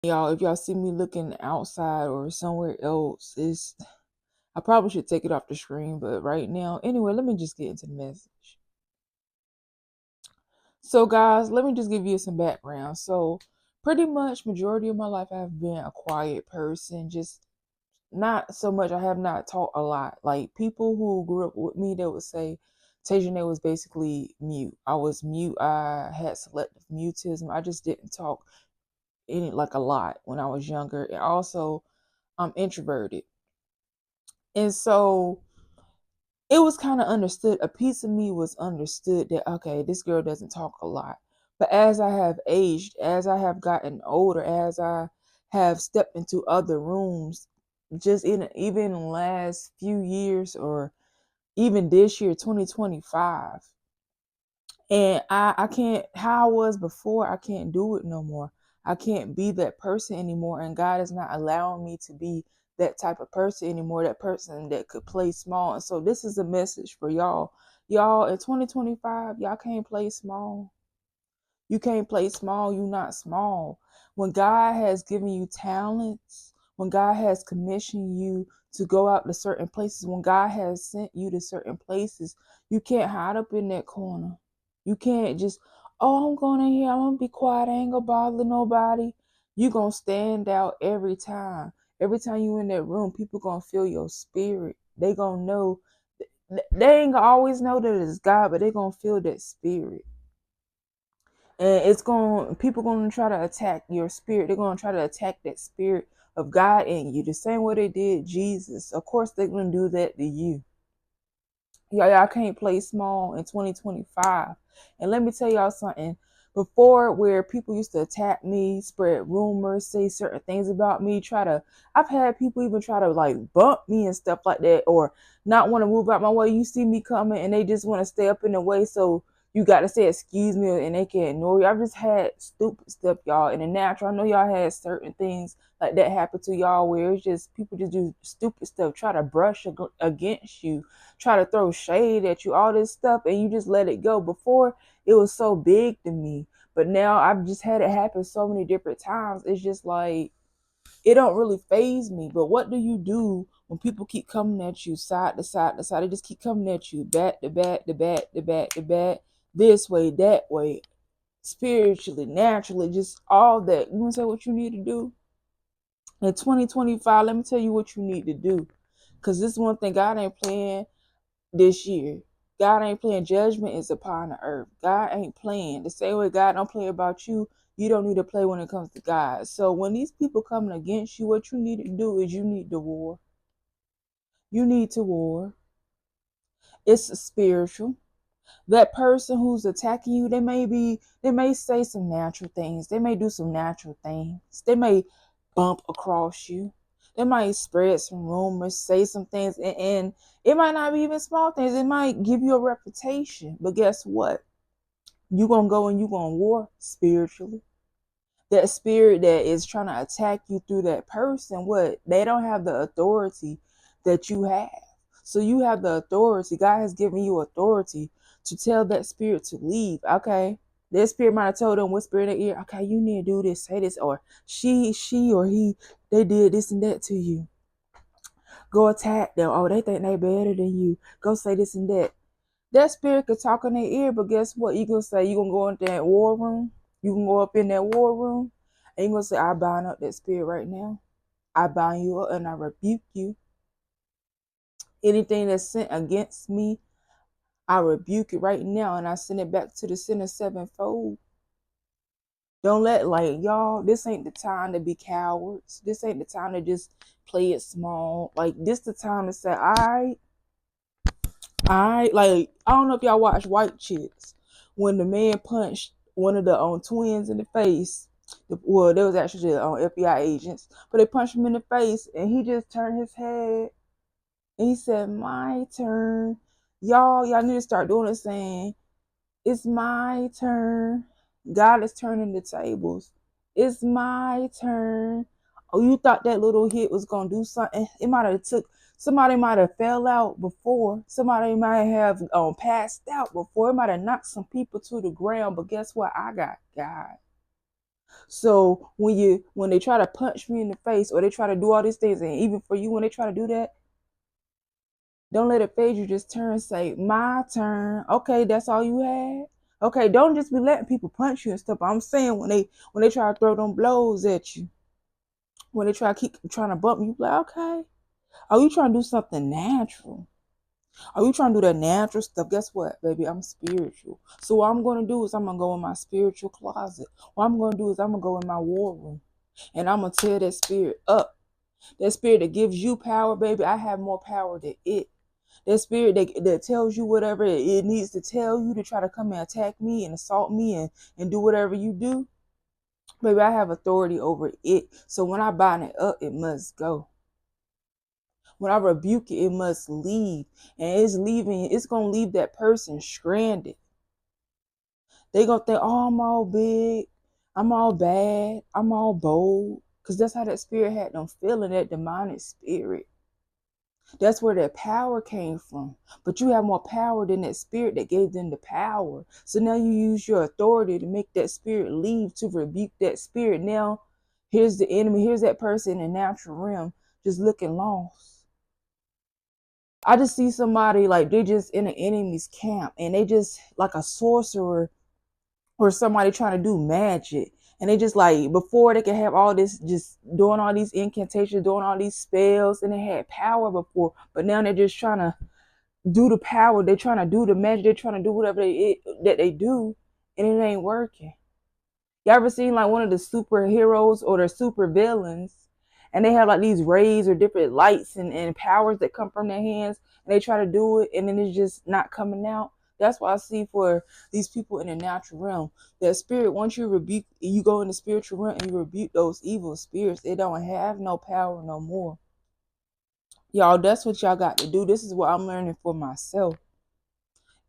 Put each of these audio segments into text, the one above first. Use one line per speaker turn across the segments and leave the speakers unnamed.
Y'all, if y'all see me looking outside or somewhere else, I probably should take it off the screen, but right now, anyway, let me just get into the message. So, guys, let me just give you some background. So, pretty much majority of my life, I've been a quiet person. Just not so much. I have not talked a lot. Like people who grew up with me, they would say Tajane was basically mute. I was mute. I had selective mutism. I just didn't talk any like a lot when I was younger. And also, I'm introverted, and so it was kind of understood. A piece of me was understood that okay, this girl doesn't talk a lot. But as I have aged, as I have gotten older, as I have stepped into other rooms, just in even in the last few years or even this year, 2025, and I can't, how I was before, I can't do it no more. I can't be that person anymore. And God is not allowing me to be that type of person anymore, that person that could play small. And so this is a message for y'all. Y'all in 2025, y'all can't play small. You can't play small. You're not small. When God has given you talents, when God has commissioned you to go out to certain places, when God has sent you to certain places, you can't hide up in that corner. You can't just, oh, I'm going in here. I'm going to be quiet. I ain't going to bother nobody. You're going to stand out every time. Every time you in that room, people going to feel your spirit. They going to know. They ain't gonna always know that it's God, but they going to feel that spirit. And it's going, people going to try to attack your spirit. They're going to try to attack that spirit of God in you the same way they did Jesus. Of course they're going to do that to you. Y'all can't play small in 2025. And let me tell y'all something. Before, where people used to attack me, spread rumors, say certain things about me, I've had people even try to like bump me and stuff like that, or not want to move out my way. You see me coming and they just want to stay up in the way. So you got to say, excuse me, and they can ignore you. I've just had stupid stuff, y'all, in the natural. I know y'all had certain things like that happen to y'all where it's just people just do stupid stuff, try to brush against you, try to throw shade at you, all this stuff, and you just let it go. Before, it was so big to me, but now I've just had it happen so many different times. It's just like it don't really phase me. But what do you do when people keep coming at you side to side to side? They just keep coming at you back to back to back to back to back, this way, that way, spiritually, naturally, just all that. You want to say what you need to do in 2025? Let me tell you what you need to do, because this is one thing God ain't playing this year. God ain't playing. Judgment is upon the earth. God ain't playing. The same way God don't play about you, you don't need to play when it comes to God. So when these people coming against you, what you need to do is you need to war. You need to war. It's spiritual. That person who's attacking you, they may say some natural things. They may do some natural things. They may bump across you. They might spread some rumors, say some things, and it might not be even small things. It might give you a reputation. But guess what? You're gonna go and you're gonna war spiritually. That spirit that is trying to attack you through that person, what, they don't have the authority that you have. So you have the authority. God has given you authority to tell that spirit to leave. Okay, that spirit might have told them, whisper in their ear, okay, you need to do this, say this, or she or he, they did this and that to you. Go attack them. Oh, they think they better than you. Go say this and that. That spirit could talk in their ear, but guess what? You gonna say, you gonna go into that war room. You can go up in that war room, and you gonna say, I bind up that spirit right now. I bind you up and I rebuke you. Anything that's sent against me, I rebuke it right now, and I send it back to the center sevenfold. Don't let, like, y'all, this ain't the time to be cowards. This ain't the time to just play it small. Like, this the time to say, like, I don't know if y'all watch White Chicks. When the man punched one of the twins in the face, well, there was actually FBI agents, but they punched him in the face, and he just turned his head, and he said, "My turn." Y'all need to start doing it, saying, "It's my turn." God is turning the tables. It's my turn. Oh, you thought that little hit was gonna do something? It might have took, somebody might have fell out before. Somebody might have passed out before. It might have knocked some people to the ground. But guess what? I got God. So when they try to punch me in the face or they try to do all these things, and even for you when they try to do that, don't let it phase you. Just turn and say, my turn. Okay, that's all you had. Okay, don't just be letting people punch you and stuff. I'm saying when they try to throw them blows at you, when they try to keep trying to bump you, like, okay. Are you trying to do something natural? Are you trying to do that natural stuff? Guess what, baby? I'm spiritual. So what I'm gonna do is I'm gonna go in my spiritual closet. What I'm gonna do is I'm gonna go in my war room and I'm gonna tear that spirit up. That spirit that gives you power, baby, I have more power than it. That spirit that tells you whatever it needs to tell you to try to come and attack me and assault me and do whatever you do, baby, I have authority over it. So when I bind it up, it must go. When I rebuke it, it must leave. And it's leaving, it's going to leave that person stranded. They going to think, oh, I'm all big. I'm all bad. I'm all bold. Because that's how that spirit had them feeling, that demonic spirit. That's where that power came from. But you have more power than that spirit that gave them the power. So now you use your authority to make that spirit leave, to rebuke that spirit. Now, here's the enemy. Here's that person in the natural realm just looking lost. I just see somebody like they just in an enemy's camp and they just like a sorcerer or somebody trying to do magic. And they just like before they could have all this, just doing all these incantations, doing all these spells, and they had power before, but now they're just trying to do the power. They're trying to do the magic. They're trying to do whatever that they do, and it ain't working. You ever seen like one of the superheroes or the super villains, and they have like these rays or different lights and powers that come from their hands, and they try to do it, and then it's just not coming out? That's why I see for these people in the natural realm, that spirit, once you rebuke, you go in the spiritual realm and you rebuke those evil spirits, they don't have no power no more. Y'all, that's what y'all got to do. This is what I'm learning for myself.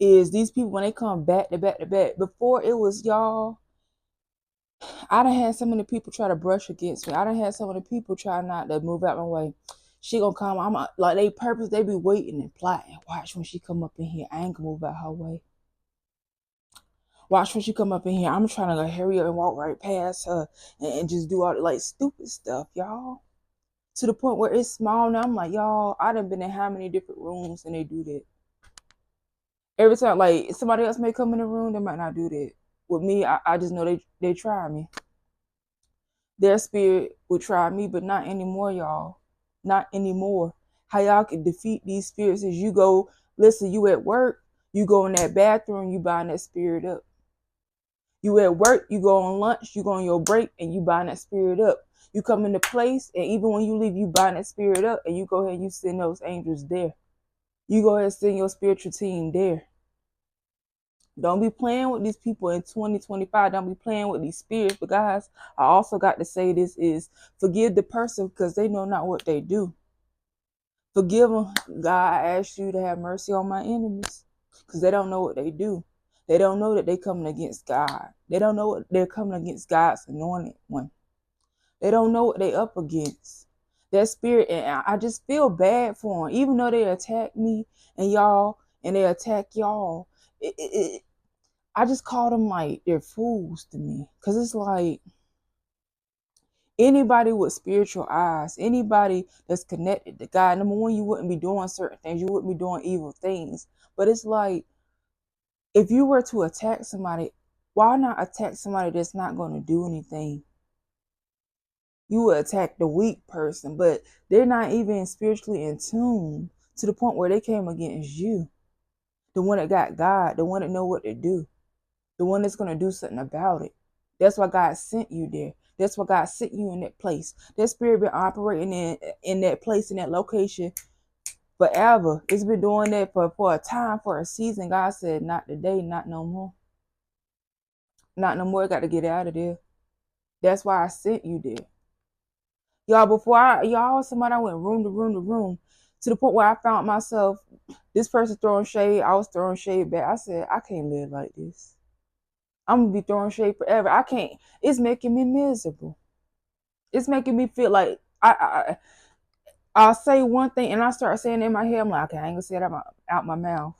Is these people, when they come back to back to back, before it was y'all, I done had so many people try to brush against me. I done had so many people try not to move out my way. She gonna come. Like they purpose. They be waiting and plotting. Watch when she come up in here. I ain't gonna move out her way. Watch when she come up in here. I'm trying to hurry up and walk right past her and just do all the like stupid stuff, y'all. To the point where it's small now. I'm like, y'all, I done been in how many different rooms and they do that. Every time, like somebody else may come in the room, they might not do that. With me, I just know they try me. Their spirit would try me, but not anymore, y'all. Not anymore. How y'all can defeat these spirits is you go, listen, you at work, you go in that bathroom, you bind that spirit up. You at work, you go on lunch, you go on your break, and you bind that spirit up. You come into place, and even when you leave, you bind that spirit up, and you go ahead and you send those angels there. You go ahead and send your spiritual team there. Don't be playing with these people in 2025. Don't be playing with these spirits. But guys, I also got to say this is forgive the person because they know not what they do. Forgive them. God, I ask you to have mercy on my enemies because they don't know what they do. They don't know that they're coming against God. They don't know what they're coming against God's anointed one. They don't know what they're up against. That spirit, and I just feel bad for them. Even though they attack me and y'all, and they attack y'all, I just call them like they're fools to me. Because it's like anybody with spiritual eyes, anybody that's connected to God, number one, you wouldn't be doing certain things. You wouldn't be doing evil things. But it's like if you were to attack somebody, why not attack somebody that's not going to do anything? You would attack the weak person, but they're not even spiritually in tune to the point where they came against you. The one that got God, the one that know what to do, the one that's going to do something about it. That's why God sent you there. That's why God sent you in that place. That spirit been operating in that place, in that location forever. It's been doing that for a time, for a season. God said, not today, not no more. Not no more. Got to get out of there. That's why I sent you there. Y'all, y'all, somebody, I went room to room to room to the point where I found myself, this person throwing shade, I was throwing shade back. I said, I can't live like this. I'm gonna be throwing shade forever. I can't. It's making me miserable. It's making me feel like I'll say one thing and I start saying it in my head. I'm like, okay, I ain't gonna say it out my mouth.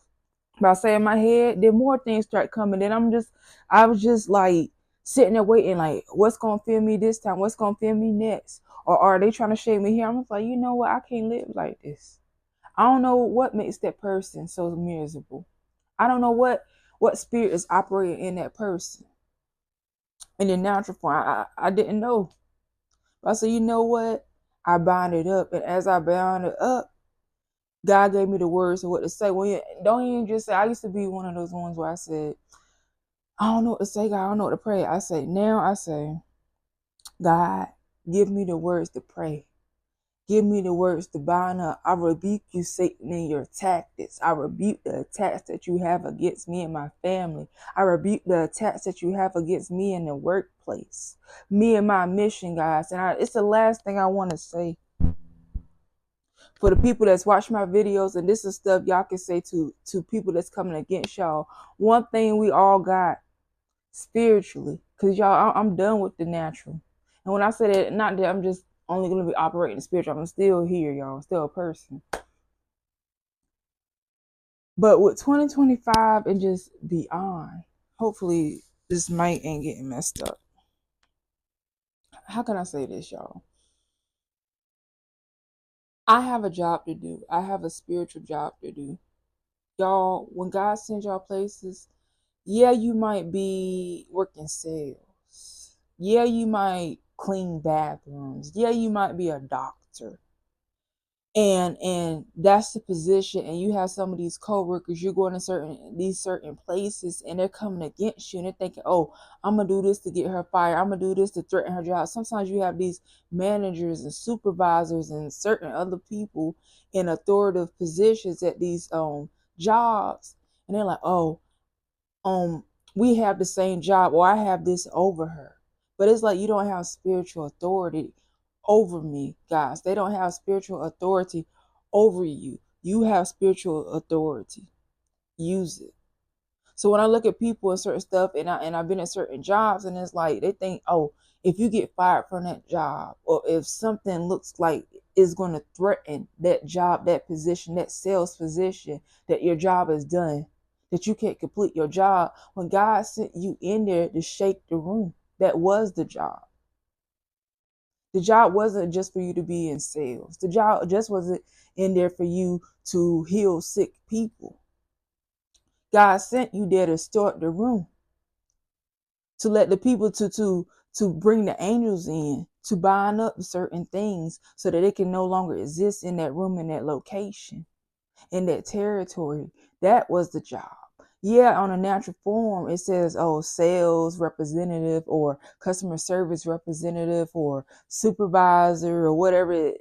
But I say in my head, then more things start coming. Then I was just like, sitting there waiting, like, what's gonna feel me this time? What's gonna feel me next? Or are they trying to shade me here? I'm just like, you know what? I can't live like this. I don't know what makes that person so miserable. I don't know what spirit is operating in that person in the natural form. I didn't know. But I said, you know what? I bind it up, and as I bound it up, God gave me the words of what to say. Well, don't even just say. I used to be one of those ones where I said, I don't know what to say, God. I don't know what to pray. I say now. I say, God, give me the words to pray. Give me the words to bind up. I rebuke you, Satan, in your tactics. I rebuke the attacks that you have against me and my family. I rebuke the attacks that you have against me in the workplace. Me and my mission, guys. And it's the last thing I want to say. For the people that's watching my videos, and this is stuff y'all can say to people that's coming against y'all. One thing we all got spiritually, because y'all, I'm done with the natural. And when I say that, not that I'm just only going to be operating spiritual, I'm still here, y'all. I'm still a person. But with 2025 and just beyond, hopefully this mic ain't getting messed up. How can I say this, y'all? I have a job to do. I have a spiritual job to do. Y'all, when God sends y'all places, yeah, you might be working sales. Yeah, you might clean bathrooms. Yeah, you might be a doctor. And that's the position, and you have some of these co-workers, you're going to certain places, and they're coming against you, and they're thinking, oh, I'm gonna do this to get her fired, I'm gonna do this to threaten her job. Sometimes you have these managers and supervisors and certain other people in authoritative positions at these jobs, and they're like, oh, we have the same job, or I have this over her. But it's like, you don't have spiritual authority over me, guys. They don't have spiritual authority over you. You have spiritual authority. Use it. So when I look at people and certain stuff, and I've been at certain jobs, and it's like they think, oh, if you get fired from that job, or if something looks like is going to threaten that job, that position, that sales position, that your job is done, that you can't complete your job. When God sent you in there to shake the room, that was the job. The job wasn't just for you to be in sales. The job just wasn't in there for you to heal sick people. God sent you there to start the room, to let the people to bring the angels in, to bind up certain things so that it can no longer exist in that room, in that location, in that territory. That was the job. Yeah, on a natural form, it says, oh, sales representative or customer service representative or supervisor or whatever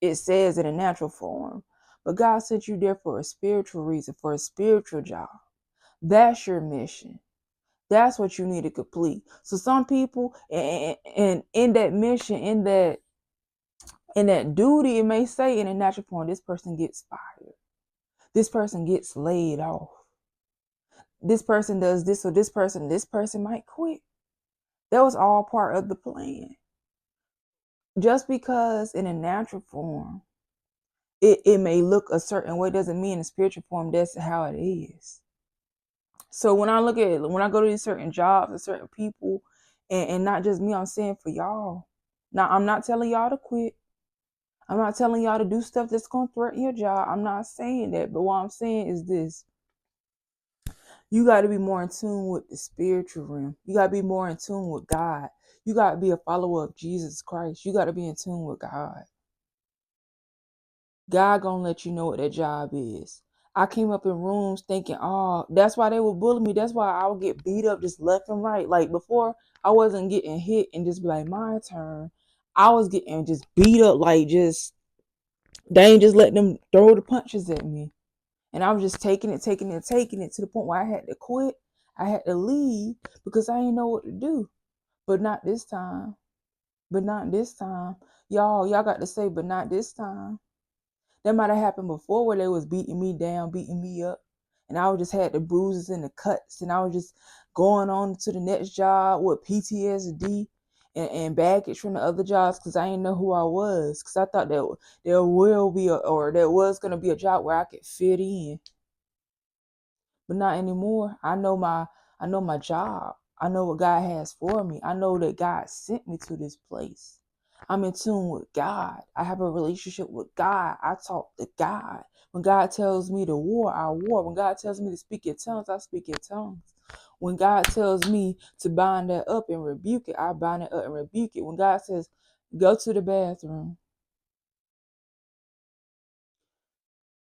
it says in a natural form. But God sent you there for a spiritual reason, for a spiritual job. That's your mission. That's what you need to complete. So some people, and in that mission, in that duty, it may say in a natural form, this person gets fired. This person gets laid off. This person does this, or this person might quit. That was all part of the plan. Just because in a natural form, it may look a certain way, doesn't mean in spiritual form that's how it is. So when I go to these certain jobs and certain people, and not just me, I'm saying for y'all. Now, I'm not telling y'all to quit. I'm not telling y'all to do stuff that's going to threaten your job. I'm not saying that. But what I'm saying is this. You got to be more in tune with the spiritual realm. You got to be more in tune with God. You got to be a follower of Jesus Christ. You got to be in tune with God. God gonna let you know what that job is. I came up in rooms thinking, oh, that's why they would bully me. That's why I would get beat up just left and right. Like before, I wasn't getting hit and just be like, my turn. I was getting just beat up, like just, they ain't just letting them throw the punches at me. And I was just taking it to the point where I had to quit. I had to leave because I didn't know what to do. But not this time. But not this time. Y'all got to say, but not this time. That might have happened before where they was beating me down, beating me up. And I just had the bruises and the cuts. And I was just going on to the next job with PTSD and baggage from the other jobs because I didn't know who I was. Because I thought that there will be or there was going to be a job where I could fit in. But not anymore. I know my job. I know what God has for me. I know that God sent me to this place. I'm in tune with God. I have a relationship with God. I talk to God. When God tells me to war, I war. When God tells me to speak in tongues, I speak in tongues. When God tells me to bind that up and rebuke it, I bind it up and rebuke it. When God says, go to the bathroom.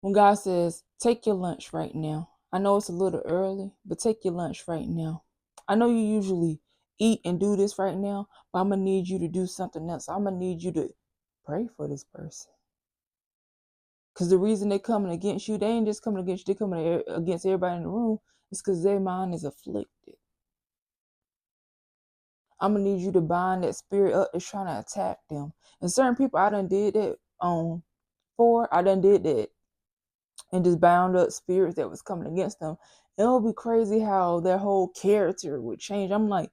When God says, take your lunch right now. I know it's a little early, but take your lunch right now. I know you usually eat and do this right now, but I'm going to need you to do something else. I'm going to need you to pray for this person. Because the reason they're coming against you, they ain't just coming against you, they're coming against everybody in the room. It's because their mind is afflicted. I'm going to need you to bind that spirit up that's trying to attack them. And certain people I done did that for. I done did that and just bound up spirits that was coming against them. It'll be crazy how their whole character would change. I'm like,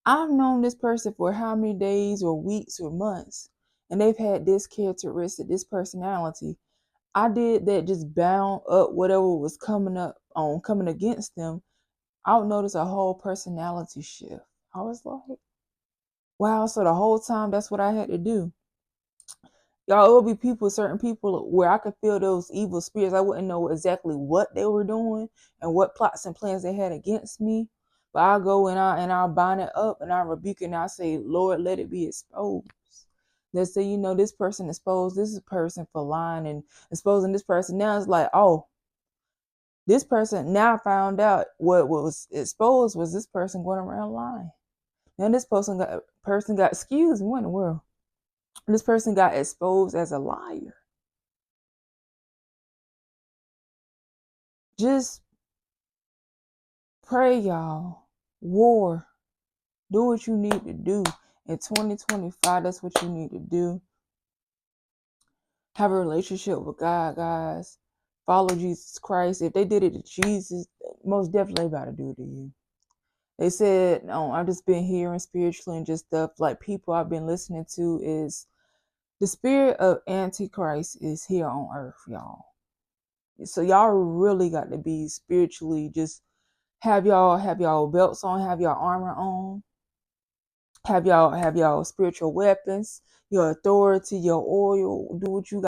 I've known this person for how many days or weeks or months, and they've had this characteristic, this personality. I did that, just bound up whatever was coming against them. I would notice a whole personality shift. I was like, wow, so the whole time that's what I had to do. Y'all, it would be certain people where I could feel those evil spirits. I wouldn't know exactly what they were doing and what plots and plans they had against me. But I go and I bind it up and I rebuke it and I say, Lord, let it be exposed. They say, this person exposed this person for lying and exposing this person. Now it's like, oh, this person, now I found out what was exposed was this person going around lying. Now this person got excuse me, what in the world? This person got exposed as a liar. Just pray, y'all. War. Do what you need to do. In 2025, that's what you need to do. Have a relationship with God, guys. Follow Jesus Christ. If they did it to Jesus, most definitely about to do it to you. They said, I've just been hearing spiritually and just stuff like people I've been listening to is the spirit of Antichrist is here on earth, y'all. So y'all really got to be spiritually just have y'all belts on, have y'all armor on, have y'all spiritual weapons, your authority, your oil, do what you got.